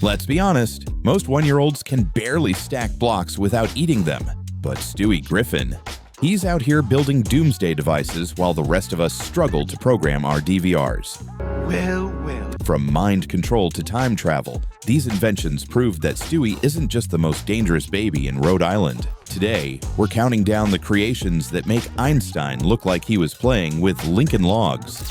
Let's be honest, most 1-year-olds can barely stack blocks without eating them. But Stewie Griffin, he's out here building doomsday devices while the rest of us struggle to program our DVRs. Well. From mind control to time travel, these inventions prove that Stewie isn't just the most dangerous baby in Rhode Island. Today, we're counting down the creations that make Einstein look like he was playing with Lincoln Logs.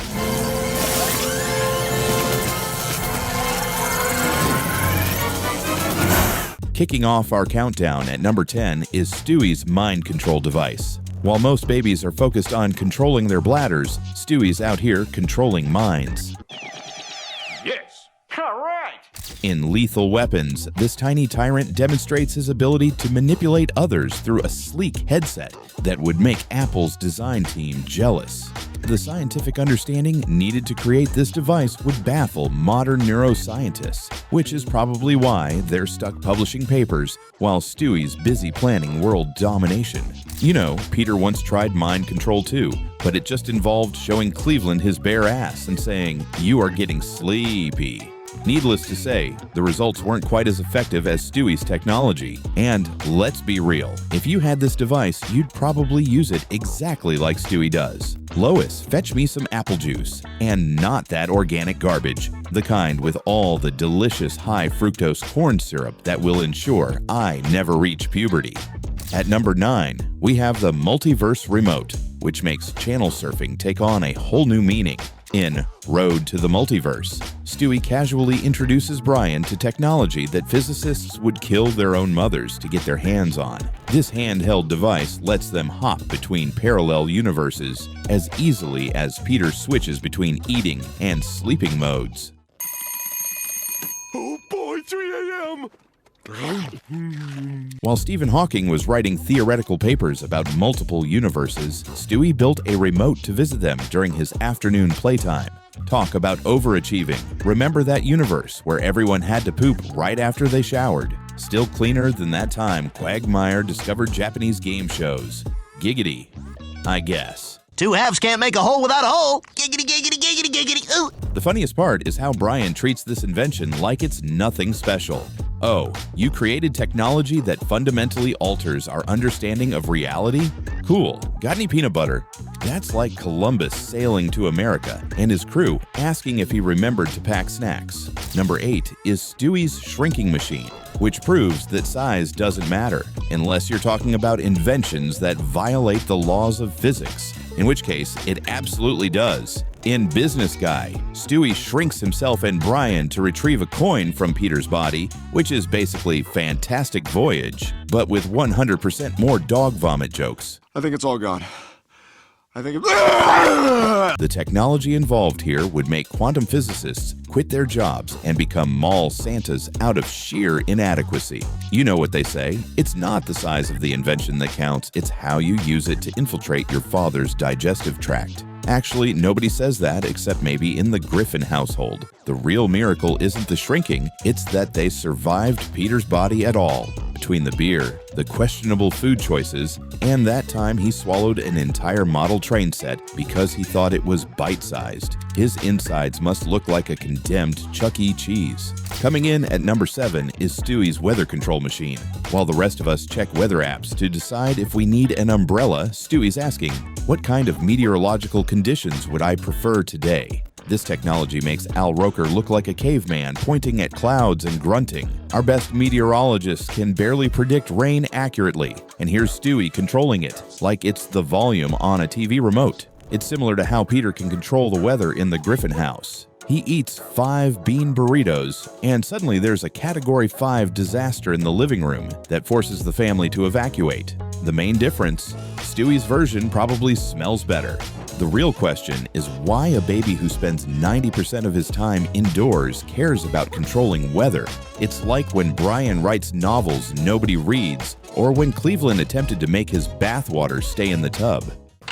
Kicking off our countdown at number 10 is Stewie's mind control device. While most babies are focused on controlling their bladders, Stewie's out here controlling minds. Yes. All right. In Lethal Weapons, this tiny tyrant demonstrates his ability to manipulate others through a sleek headset that would make Apple's design team jealous. The scientific understanding needed to create this device would baffle modern neuroscientists, which is probably why they're stuck publishing papers while Stewie's busy planning world domination. You know, Peter once tried mind control too, but it just involved showing Cleveland his bare ass and saying, "You are getting sleepy." Needless to say, the results weren't quite as effective as Stewie's technology. And let's be real, if you had this device, you'd probably use it exactly like Stewie does. Lois, fetch me some apple juice, and not that organic garbage, the kind with all the delicious high fructose corn syrup that will ensure I never reach puberty. At number 9, we have the multiverse remote, which makes channel surfing take on a whole new meaning. In Road to the Multiverse, Stewie casually introduces Brian to technology that physicists would kill their own mothers to get their hands on. This handheld device lets them hop between parallel universes as easily as Peter switches between eating and sleeping modes. Oh boy, 3 a.m. While Stephen Hawking was writing theoretical papers about multiple universes, Stewie built a remote to visit them during his afternoon playtime. Talk about overachieving. Remember that universe where everyone had to poop right after they showered? Still cleaner than that time Quagmire discovered Japanese game shows. Giggity, I guess. Two halves can't make a hole without a hole. Giggity, giggity, giggity, giggity. Ooh. The funniest part is how Brian treats this invention like it's nothing special. Oh, you created technology that fundamentally alters our understanding of reality? Cool. Got any peanut butter? That's like Columbus sailing to America and his crew asking if he remembered to pack snacks. Number 8 is Stewie's shrinking machine, which proves that size doesn't matter unless you're talking about inventions that violate the laws of physics, in which case it absolutely does. In Business Guy, Stewie shrinks himself and Brian to retrieve a coin from Peter's body, which is basically Fantastic Voyage, but with 100% more dog vomit jokes. I think it's all gone. The technology involved here would make quantum physicists quit their jobs and become mall Santas out of sheer inadequacy. You know what they say, it's not the size of the invention that counts, it's how you use it to infiltrate your father's digestive tract. Actually, nobody says that except maybe in the Griffin household. The real miracle isn't the shrinking, it's that they survived Peter's body at all. Between the beer, the questionable food choices, and that time he swallowed an entire model train set because he thought it was bite-sized. His insides must look like a condemned Chuck E. Cheese. Coming in at number 7 is Stewie's weather control machine. While the rest of us check weather apps to decide if we need an umbrella, Stewie's asking, what kind of meteorological conditions would I prefer today? This technology makes Al Roker look like a caveman pointing at clouds and grunting. Our best meteorologists can barely predict rain accurately, and here's Stewie controlling it, like it's the volume on a TV remote. It's similar to how Peter can control the weather in the Griffin house. He eats 5 bean burritos, and suddenly there's a Category 5 disaster in the living room that forces the family to evacuate. The main difference? Stewie's version probably smells better. The real question is why a baby who spends 90% of his time indoors cares about controlling weather. It's like when Brian writes novels nobody reads, or when Cleveland attempted to make his bathwater stay in the tub.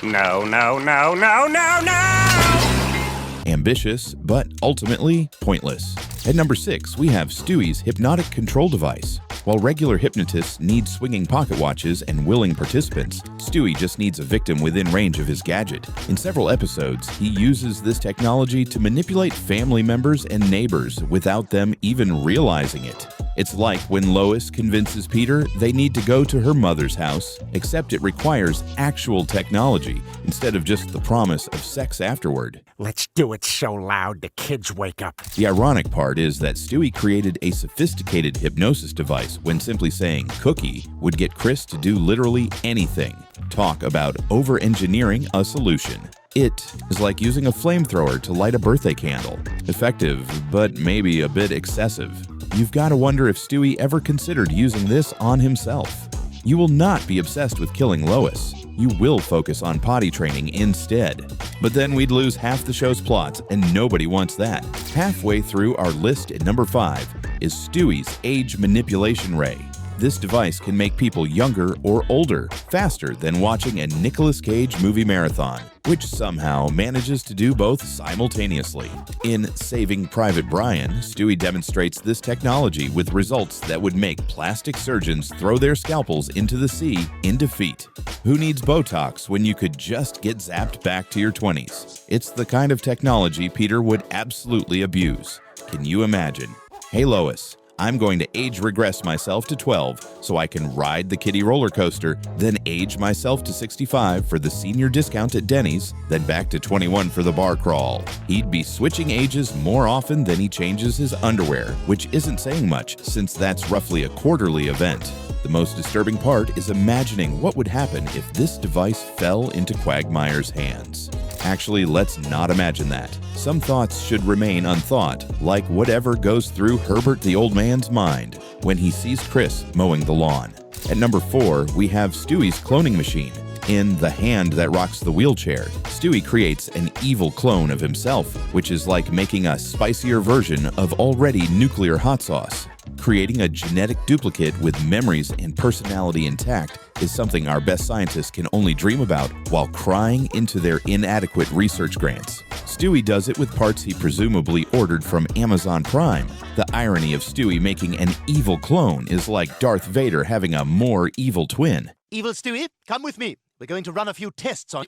No, no, no, no, no, no! Ambitious, but ultimately pointless. At number 6, we have Stewie's hypnotic control device. While regular hypnotists need swinging pocket watches and willing participants, Stewie just needs a victim within range of his gadget. In several episodes, he uses this technology to manipulate family members and neighbors without them even realizing it. It's like when Lois convinces Peter they need to go to her mother's house, except it requires actual technology instead of just the promise of sex afterward. Let's do it so loud the kids wake up. The ironic part is that Stewie created a sophisticated hypnosis device when simply saying "cookie" would get Chris to do literally anything. Talk about over-engineering a solution. It is like using a flamethrower to light a birthday candle. Effective, but maybe a bit excessive. You've got to wonder if Stewie ever considered using this on himself. You will not be obsessed with killing Lois. You will focus on potty training instead. But then we'd lose half the show's plots, and nobody wants that. Halfway through our list at number 5 is Stewie's Age Manipulation Ray. This device can make people younger or older faster than watching a Nicolas Cage movie marathon, which somehow manages to do both simultaneously. In Saving Private Brian, Stewie demonstrates this technology with results that would make plastic surgeons throw their scalpels into the sea in defeat. Who needs Botox when you could just get zapped back to your 20s? It's the kind of technology Peter would absolutely abuse. Can you imagine? Hey Lois, I'm going to age regress myself to 12 so I can ride the kiddie roller coaster, then age myself to 65 for the senior discount at Denny's, then back to 21 for the bar crawl. He'd be switching ages more often than he changes his underwear, which isn't saying much since that's roughly a quarterly event. The most disturbing part is imagining what would happen if this device fell into Quagmire's hands. Actually, let's not imagine that. Some thoughts should remain unthought, like whatever goes through Herbert the old man's mind when he sees Chris mowing the lawn. At number 4, we have Stewie's cloning machine. In The Hand That Rocks the Wheelchair, Stewie creates an evil clone of himself, which is like making a spicier version of already nuclear hot sauce. Creating a genetic duplicate with memories and personality intact is something our best scientists can only dream about while crying into their inadequate research grants. Stewie does it with parts he presumably ordered from Amazon Prime. The irony of Stewie making an evil clone is like Darth Vader having a more evil twin. Evil Stewie, come with me. We're going to run a few tests on...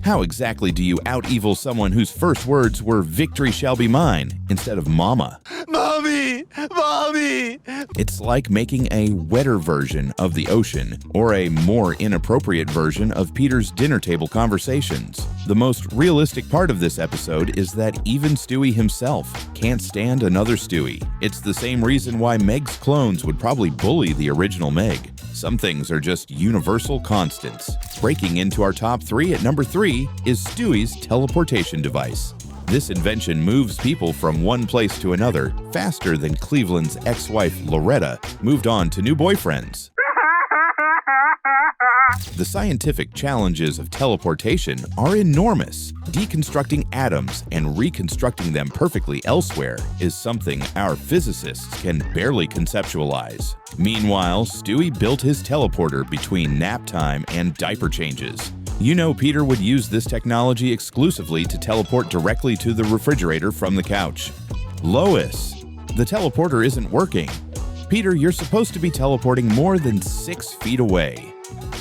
How exactly do you out-evil someone whose first words were "victory shall be mine" instead of "mama"? Mommy! Mommy! It's like making a wetter version of the ocean or a more inappropriate version of Peter's dinner table conversations. The most realistic part of this episode is that even Stewie himself can't stand another Stewie. It's the same reason why Meg's clones would probably bully the original Meg. Some things are just universal constants. Breaking into our top 3 at number 3 is Stewie's teleportation device. This invention moves people from one place to another faster than Cleveland's ex-wife Loretta moved on to new boyfriends. The scientific challenges of teleportation are enormous. Deconstructing atoms and reconstructing them perfectly elsewhere is something our physicists can barely conceptualize. Meanwhile, Stewie built his teleporter between nap time and diaper changes. You know Peter would use this technology exclusively to teleport directly to the refrigerator from the couch. Lois, the teleporter isn't working. Peter, you're supposed to be teleporting more than 6 feet away.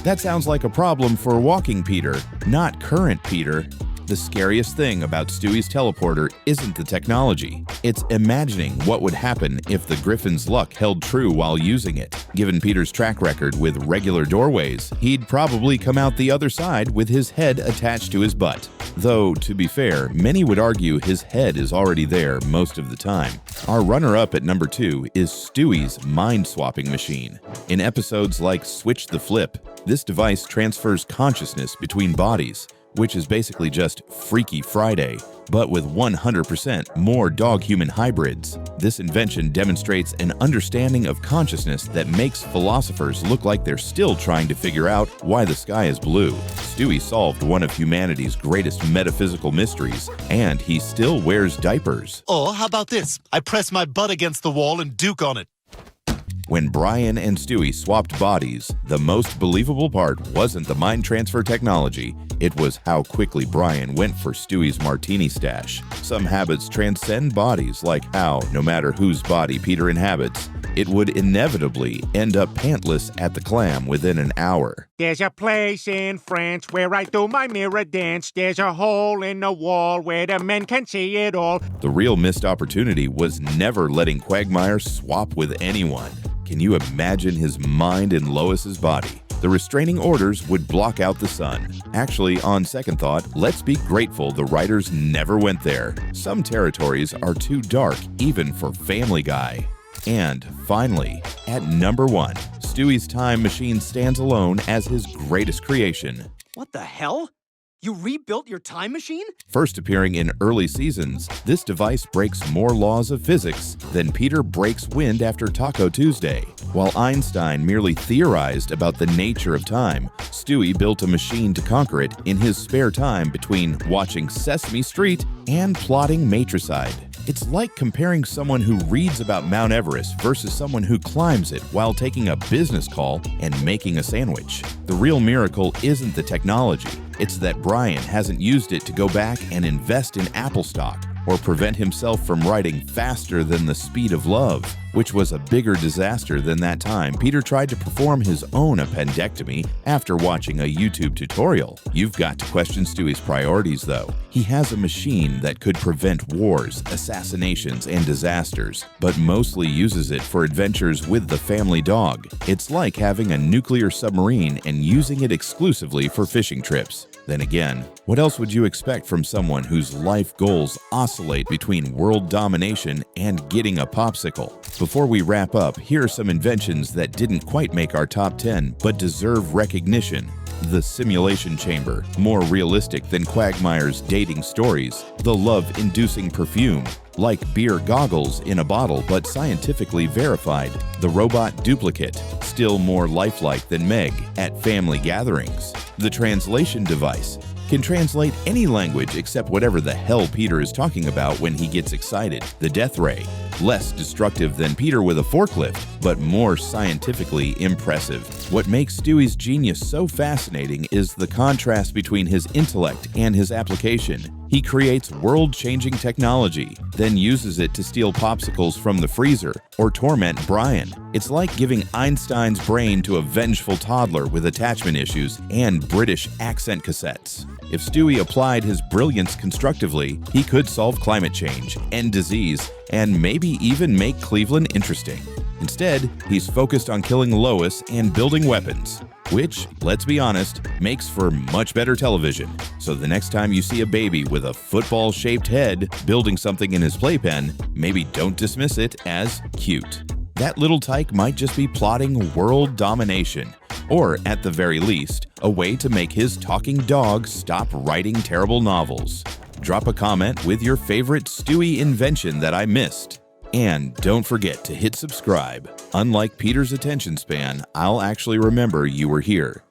That sounds like a problem for walking Peter, not current Peter. The scariest thing about Stewie's teleporter isn't the technology. It's imagining what would happen if the Griffin's luck held true while using it. Given Peter's track record with regular doorways, he'd probably come out the other side with his head attached to his butt. Though, to be fair, many would argue his head is already there most of the time. Our runner-up at number 2 is Stewie's mind-swapping machine. In episodes like Switch the Flip, this device transfers consciousness between bodies, which is basically just Freaky Friday, but with 100% more dog-human hybrids. This invention demonstrates an understanding of consciousness that makes philosophers look like they're still trying to figure out why the sky is blue. Stewie solved one of humanity's greatest metaphysical mysteries, and he still wears diapers. Or how about this? I press my butt against the wall and duke on it. When Brian and Stewie swapped bodies, the most believable part wasn't the mind transfer technology, It was how quickly Brian went for Stewie's martini stash. Some habits transcend bodies, like how, no matter whose body Peter inhabits, it would inevitably end up pantless at the clam within an hour. There's a place in France where I do my mirror dance. There's a hole in the wall where the men can see it all. The real missed opportunity was never letting Quagmire swap with anyone. Can you imagine his mind in Lois's body? The restraining orders would block out the sun. Actually, on second thought, let's be grateful the writers never went there. Some territories are too dark even for Family Guy. And finally, at number 1, Stewie's time machine stands alone as his greatest creation. What the hell? You rebuilt your time machine? First appearing in early seasons, this device breaks more laws of physics than Peter breaks wind after Taco Tuesday. While Einstein merely theorized about the nature of time, Stewie built a machine to conquer it in his spare time between watching Sesame Street and plotting matricide. It's like comparing someone who reads about Mount Everest versus someone who climbs it while taking a business call and making a sandwich. The real miracle isn't the technology. It's that Brian hasn't used it to go back and invest in Apple stock or prevent himself from writing faster than the speed of love, which was a bigger disaster than that time Peter tried to perform his own appendectomy after watching a YouTube tutorial. You've got to question Stewie's priorities, though. He has a machine that could prevent wars, assassinations, and disasters, but mostly uses it for adventures with the family dog. It's like having a nuclear submarine and using it exclusively for fishing trips. Then again, what else would you expect from someone whose life goals oscillate between world domination and getting a popsicle? Before we wrap up, here are some inventions that didn't quite make our top 10 but deserve recognition. The simulation chamber, more realistic than Quagmire's dating stories. The love-inducing perfume, like beer goggles in a bottle but scientifically verified. The robot duplicate, still more lifelike than Meg at family gatherings. The translation device can translate any language except whatever the hell Peter is talking about when he gets excited. The death ray, less destructive than Peter with a forklift, but more scientifically impressive. What makes Stewie's genius so fascinating is the contrast between his intellect and his application. He creates world-changing technology, then uses it to steal popsicles from the freezer or torment Brian. It's like giving Einstein's brain to a vengeful toddler with attachment issues and British accent cassettes. If Stewie applied his brilliance constructively, he could solve climate change, end disease, and maybe even make Cleveland interesting. Instead, he's focused on killing Lois and building weapons, which, let's be honest, makes for much better television. So the next time you see a baby with a football-shaped head building something in his playpen, maybe don't dismiss it as cute. That little tyke might just be plotting world domination, or at the very least, a way to make his talking dog stop writing terrible novels. Drop a comment with your favorite Stewie invention that I missed. And don't forget to hit subscribe. Unlike Peter's attention span, I'll actually remember you were here.